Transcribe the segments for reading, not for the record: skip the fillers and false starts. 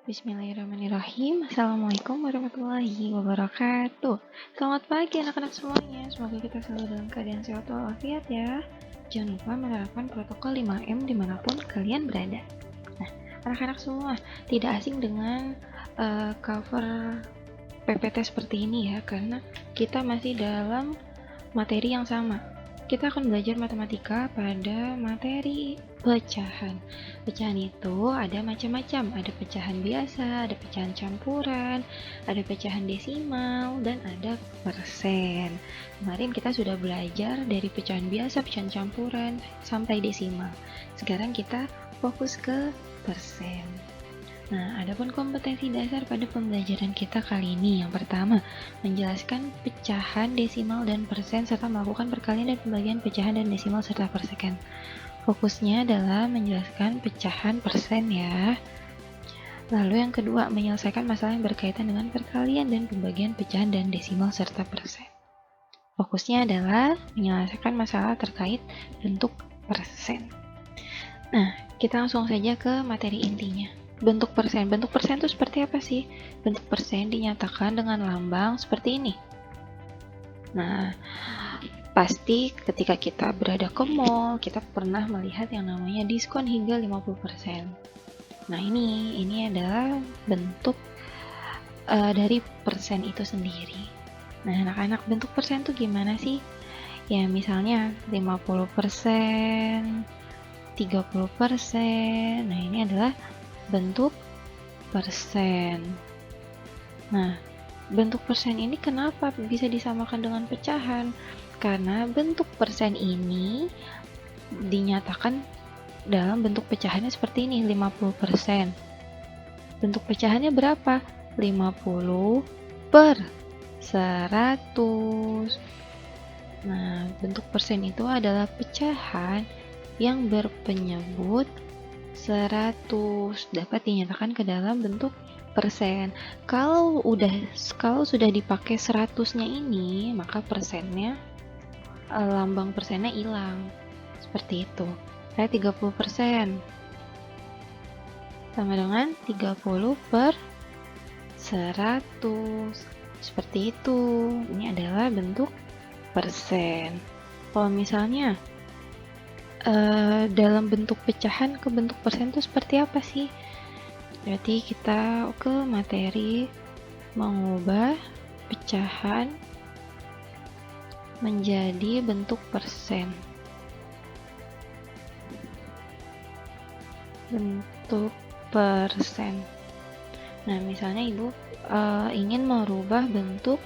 Bismillahirrahmanirrahim. Assalamualaikum warahmatullahi wabarakatuh. Selamat pagi anak-anak semuanya. Semoga kita selalu dalam keadaan sehat walafiat ya. Jangan lupa menerapkan protokol 5M dimanapun kalian berada. Nah, anak-anak semua tidak asing dengan cover PPT seperti ini ya, karena kita masih dalam materi yang sama. Kita akan belajar matematika pada materi pecahan. Pecahan itu ada macam-macam, ada pecahan biasa, ada pecahan campuran, ada pecahan desimal, dan ada persen. Kemarin kita sudah belajar dari pecahan biasa, pecahan campuran, sampai desimal. Sekarang kita fokus ke persen. Nah, adapun kompetensi dasar pada pembelajaran kita kali ini. Yang pertama, menjelaskan pecahan, desimal, dan persen, serta melakukan perkalian dan pembagian pecahan dan desimal serta persen. Fokusnya adalah menjelaskan pecahan persen ya. Lalu yang kedua, menyelesaikan masalah yang berkaitan dengan perkalian dan pembagian pecahan dan desimal serta persen. Fokusnya adalah menyelesaikan masalah terkait bentuk persen. Nah, kita langsung saja ke materi intinya. Bentuk persen. Bentuk persen itu seperti apa sih? Bentuk persen dinyatakan dengan lambang seperti ini. Nah, pasti ketika kita berada ke mall, kita pernah melihat yang namanya diskon hingga 50%. Nah, ini adalah bentuk dari persen itu sendiri. Nah, anak-anak, bentuk persen itu gimana sih? Ya, misalnya 50%, 30%. Nah, ini adalah bentuk persen. Nah, bentuk persen ini kenapa bisa disamakan dengan pecahan? Karena bentuk persen ini dinyatakan dalam bentuk pecahannya seperti ini, 50%. Bentuk pecahannya berapa? 50 per 100. Nah, bentuk persen itu adalah pecahan yang berpenyebut 100, dapat dinyatakan ke dalam bentuk persen. Kalau sudah dipakai 100-nya ini, maka persennya, lambang persennya hilang. Seperti itu. Kayak 30% sama dengan 30 per 100. Seperti itu. Ini adalah bentuk persen. Kalau misalnya dalam bentuk pecahan ke bentuk persen itu seperti apa sih? Berarti kita ke materi mengubah pecahan menjadi bentuk persen. Bentuk persen. Nah, misalnya Ibu ingin merubah bentuk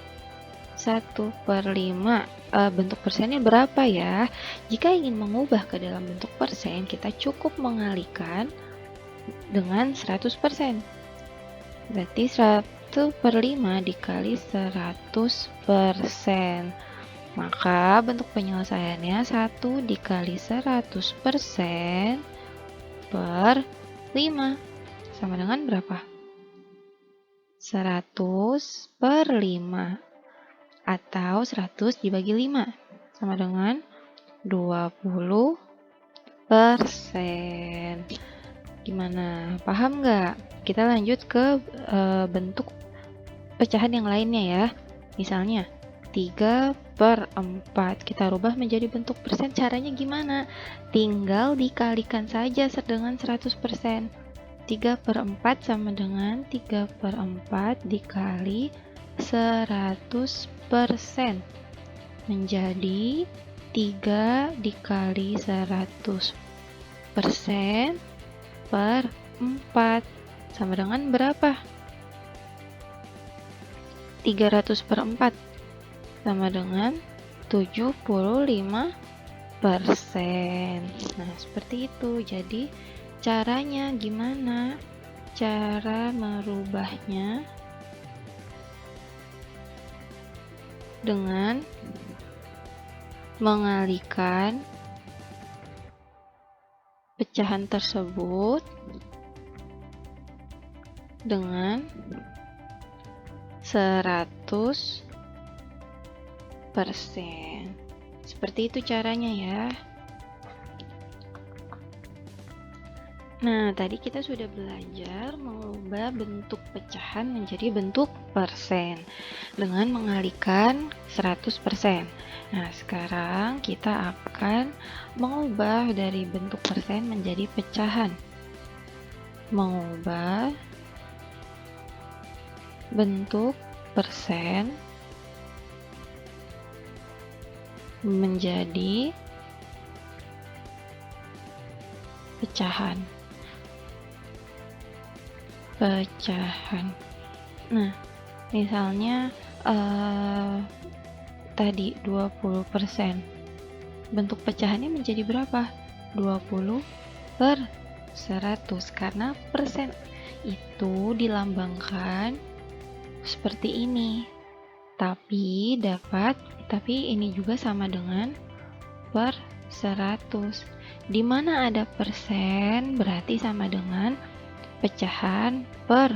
1/5. Bentuk persennya berapa ya? Jika ingin mengubah ke dalam bentuk persen, kita cukup mengalihkan dengan 100%. Berarti 1/5 dikali 100%. Maka bentuk penyelesaiannya 1 dikali 100% per 5. Sama dengan berapa? 100/5. Atau 100 dibagi 5 sama dengan 20%. Gimana? Paham nggak? Kita lanjut ke bentuk pecahan yang lainnya ya. Misalnya 3/4. Kita rubah menjadi bentuk persen. Caranya gimana? Tinggal dikalikan saja dengan 100%. 3/4 sama dengan 3/4 dikali 100%. Menjadi 3 dikali 100% per 4 sama dengan berapa? 300/4 sama dengan 75%. Nah, seperti itu. Jadi caranya gimana? Cara merubahnya dengan mengalihkan pecahan tersebut dengan 100%. Seperti itu caranya ya. Nah, tadi kita sudah belajar mengubah bentuk pecahan menjadi bentuk persen dengan mengalihkan 100%. Nah, sekarang kita akan mengubah dari bentuk persen menjadi pecahan. Mengubah bentuk persen menjadi pecahan. Nah, misalnya tadi 20%. Bentuk pecahannya menjadi berapa? 20 per 100 karena persen itu dilambangkan seperti ini. Tapi ini juga sama dengan per 100. Di mana ada persen berarti sama dengan pecahan per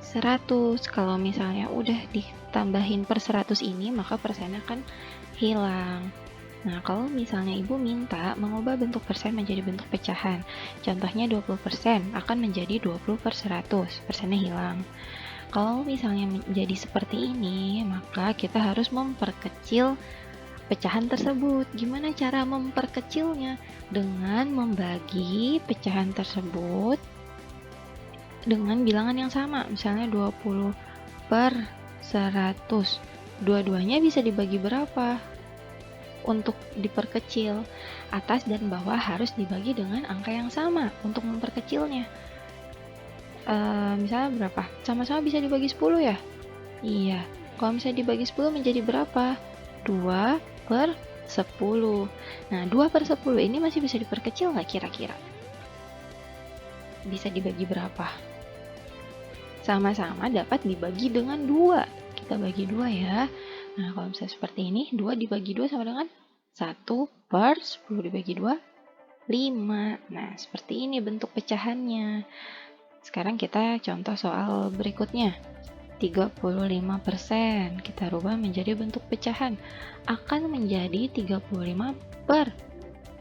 100. Kalau misalnya udah ditambahin per 100 ini, maka persennya akan hilang. Nah, kalau misalnya ibu minta mengubah bentuk persen menjadi bentuk pecahan, contohnya 20% akan menjadi 20 per 100, persennya hilang. Kalau misalnya menjadi seperti ini, maka kita harus memperkecil pecahan tersebut. Gimana cara memperkecilnya? Dengan membagi pecahan tersebut dengan bilangan yang sama, misalnya 20 per 100. Dua-duanya bisa dibagi berapa? Untuk diperkecil, atas dan bawah harus dibagi dengan angka yang sama untuk memperkecilnya. Misalnya berapa? Sama-sama bisa dibagi 10 ya? Iya. Kalau misalnya dibagi 10 menjadi berapa? 2 per 10. Nah, 2 per 10 ini masih bisa diperkecil nggak kira-kira? Bisa dibagi berapa? Sama-sama dapat dibagi dengan 2. Kita bagi 2 ya. Nah, kalau misalnya seperti ini, 2 dibagi 2 sama dengan 1 per 10 dibagi 2, 5. Nah, seperti ini bentuk pecahannya. Sekarang kita contoh soal berikutnya. 35% kita rubah menjadi bentuk pecahan. Akan menjadi 35 per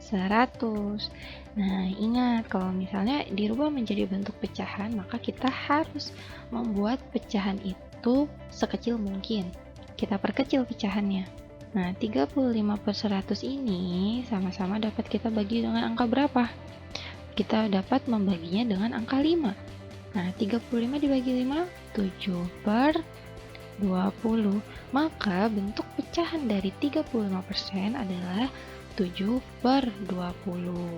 100. Nah, ingat kalau misalnya dirubah menjadi bentuk pecahan, maka kita harus membuat pecahan itu sekecil mungkin. Kita perkecil pecahannya. Nah, 35 per 100 ini sama-sama dapat kita bagi dengan angka berapa? Kita dapat membaginya dengan angka 5. Nah, 35 dibagi 5, 7 per 20. Maka bentuk pecahan dari 35% adalah 7 per 20.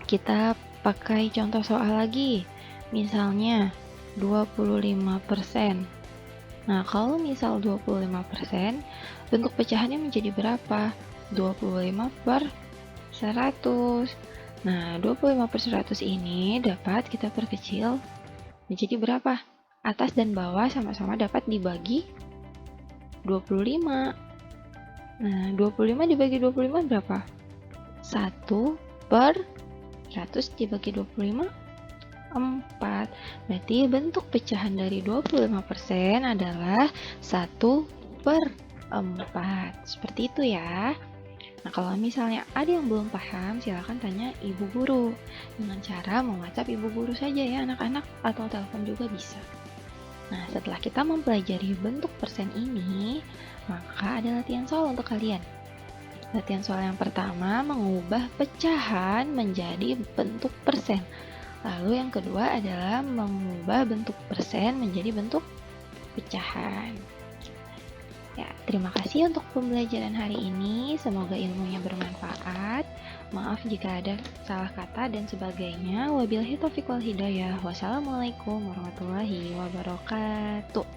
Kita pakai contoh soal lagi. Misalnya 25%. Nah, kalau misal 25%, bentuk pecahannya menjadi berapa? 25 per 100. Nah, 25 per 100 ini dapat kita perkecil menjadi berapa? Atas dan bawah sama-sama dapat dibagi 25. Nah, 25 dibagi 25 berapa? 1 per 100 dibagi 25, 4. Berarti bentuk pecahan dari 25% adalah 1 per 4. Seperti itu ya. Nah, kalau misalnya ada yang belum paham, silakan tanya ibu guru. Dengan cara WhatsApp ibu guru saja ya anak-anak, atau telepon juga bisa. Nah, setelah kita mempelajari bentuk persen ini, maka ada latihan soal untuk kalian. Latihan soal yang pertama, mengubah pecahan menjadi bentuk persen. Lalu yang kedua adalah mengubah bentuk persen menjadi bentuk pecahan. Ya, terima kasih untuk pembelajaran hari ini. Semoga ilmunya bermanfaat. Maaf jika ada salah kata dan sebagainya. Wabillahi taufiq wal hidayah. Wassalamualaikum warahmatullahi wabarakatuh.